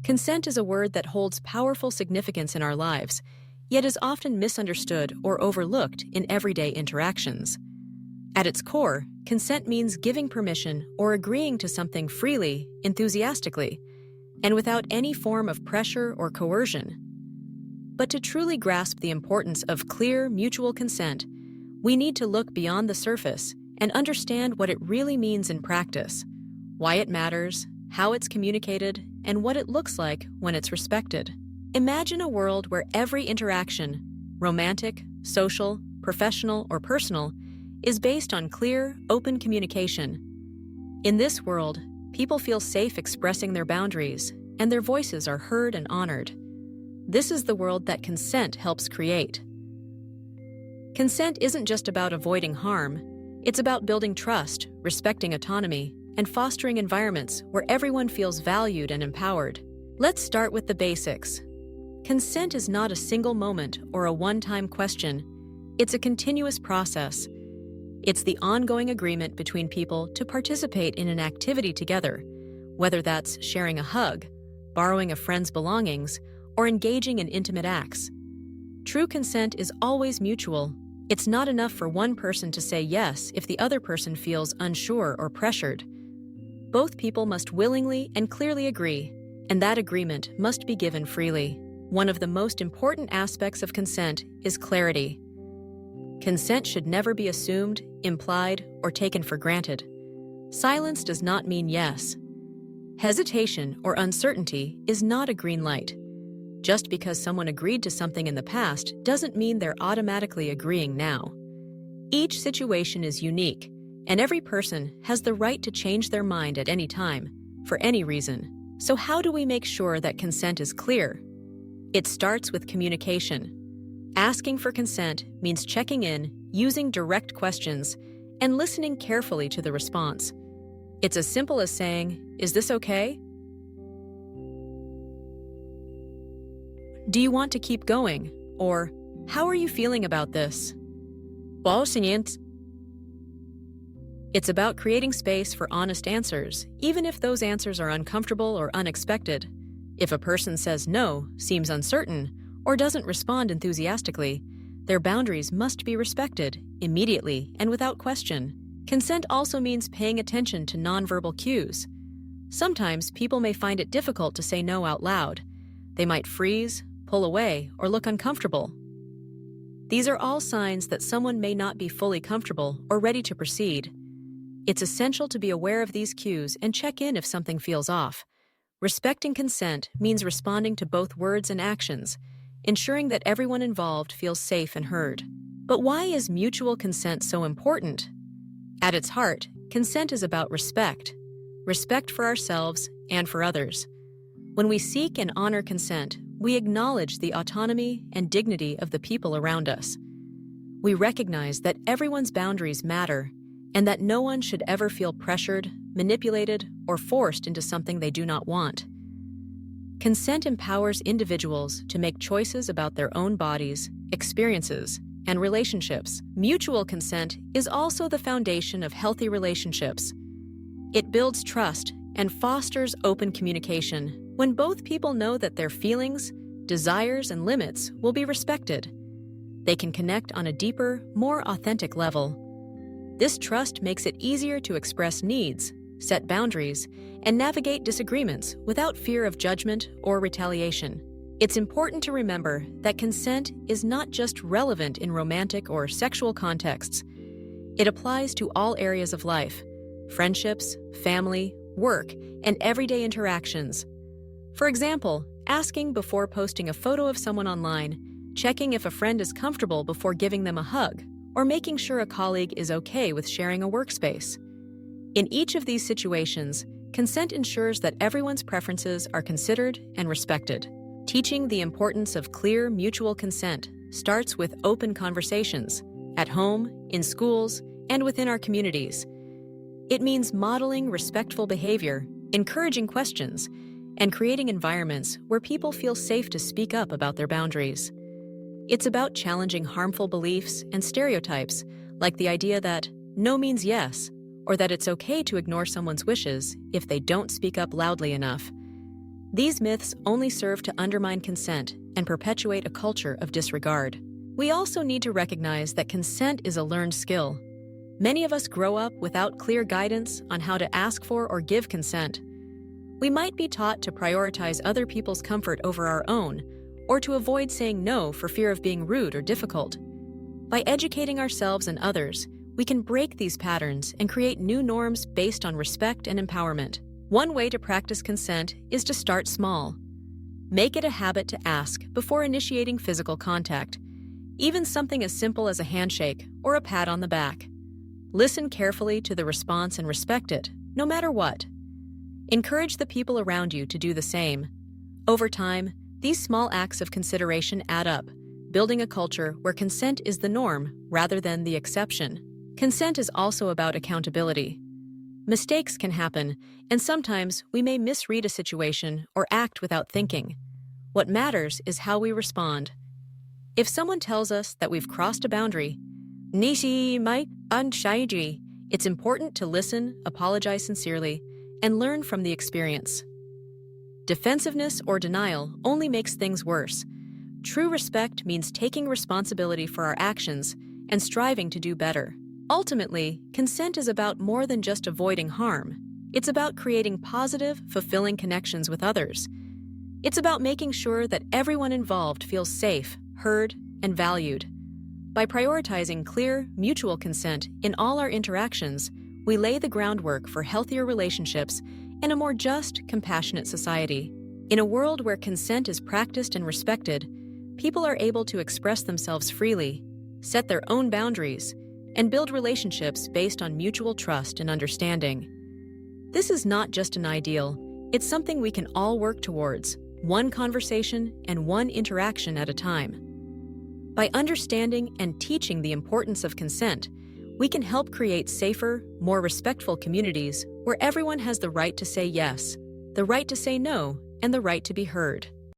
Consent is a word that holds powerful significance in our lives, yet is often misunderstood or overlooked in everyday interactions. At its core, consent means giving permission or agreeing to something freely, enthusiastically, and without any form of pressure or coercion. But to truly grasp the importance of clear, mutual consent, we need to look beyond the surface and understand what it really means in practice, why it matters, how it's communicated, and what it looks like when it's respected. Imagine a world where every interaction, romantic, social, professional, or personal, is based on clear, open communication. In this world, people feel safe expressing their boundaries, and their voices are heard and honored. This is the world that consent helps create. Consent isn't just about avoiding harm. It's about building trust, respecting autonomy, and fostering environments where everyone feels valued and empowered. Let's start with the basics. Consent is not a single moment or a one-time question. It's a continuous process. It's the ongoing agreement between people to participate in an activity together, whether that's sharing a hug, borrowing a friend's belongings, or engaging in intimate acts. True consent is always mutual. It's not enough for one person to say yes if the other person feels unsure or pressured. Both people must willingly and clearly agree, and that agreement must be given freely. One of the most important aspects of consent is clarity. Consent should never be assumed, implied, or taken for granted. Silence does not mean yes. Hesitation or uncertainty is not a green light. Just because someone agreed to something in the past doesn't mean they're automatically agreeing now. Each situation is unique, and every person has the right to change their mind at any time, for any reason. So how do we make sure that consent is clear? It starts with communication. Asking for consent means checking in, using direct questions, and listening carefully to the response. It's as simple as saying, "Is this okay?" "Do you want to keep going?" Or, "How are you feeling about this?" It's about creating space for honest answers, even if those answers are uncomfortable or unexpected. If a person says no, seems uncertain, or doesn't respond enthusiastically, their boundaries must be respected, immediately and without question. Consent also means paying attention to nonverbal cues. Sometimes people may find it difficult to say no out loud. They might freeze, pull away, or look uncomfortable. These are all signs that someone may not be fully comfortable or ready to proceed. It's essential to be aware of these cues and check in if something feels off. Respecting consent means responding to both words and actions, ensuring that everyone involved feels safe and heard. But why is mutual consent so important? At its heart, consent is about respect. Respect for ourselves and for others. When we seek and honor consent, we acknowledge the autonomy and dignity of the people around us. We recognize that everyone's boundaries matter and that no one should ever feel pressured, manipulated, or forced into something they do not want. Consent empowers individuals to make choices about their own bodies, experiences, and relationships. Mutual consent is also the foundation of healthy relationships. It builds trust and fosters open communication when both people know that their feelings, desires, and limits will be respected. They can connect on a deeper, more authentic level. This trust makes it easier to express needs, set boundaries, and navigate disagreements without fear of judgment or retaliation. It's important to remember that consent is not just relevant in romantic or sexual contexts. It applies to all areas of life: friendships, family, work, and everyday interactions. For example, asking before posting a photo of someone online, checking if a friend is comfortable before giving them a hug, or making sure a colleague is okay with sharing a workspace. In each of these situations, consent ensures that everyone's preferences are considered and respected. Teaching the importance of clear mutual consent starts with open conversations, at home, in schools, and within our communities. It means modeling respectful behavior, encouraging questions, and creating environments where people feel safe to speak up about their boundaries. It's about challenging harmful beliefs and stereotypes, like the idea that no means yes, or that it's okay to ignore someone's wishes if they don't speak up loudly enough. These myths only serve to undermine consent and perpetuate a culture of disregard. We also need to recognize that consent is a learned skill. Many of us grow up without clear guidance on how to ask for or give consent. We might be taught to prioritize other people's comfort over our own, or to avoid saying no for fear of being rude or difficult. By educating ourselves and others, we can break these patterns and create new norms based on respect and empowerment. One way to practice consent is to start small. Make it a habit to ask before initiating physical contact, even something as simple as a handshake or a pat on the back. Listen carefully to the response and respect it, no matter what. Encourage the people around you to do the same. Over time, these small acts of consideration add up, building a culture where consent is the norm rather than the exception. Consent is also about accountability. Mistakes can happen, and sometimes we may misread a situation or act without thinking. What matters is how we respond. If someone tells us that we've crossed a boundary, "Nishi mai anshaiji," it's important to listen, apologize sincerely, and learn from the experience. Defensiveness or denial only makes things worse. True respect means taking responsibility for our actions and striving to do better. Ultimately, consent is about more than just avoiding harm. It's about creating positive, fulfilling connections with others. It's about making sure that everyone involved feels safe, heard, and valued. By prioritizing clear, mutual consent in all our interactions, we lay the groundwork for healthier relationships and a more just, compassionate society. In a world where consent is practiced and respected, people are able to express themselves freely, set their own boundaries, and build relationships based on mutual trust and understanding. This is not just an ideal, it's something we can all work towards, one conversation and one interaction at a time. By understanding and teaching the importance of consent, we can help create safer, more respectful communities where everyone has the right to say yes, the right to say no, and the right to be heard.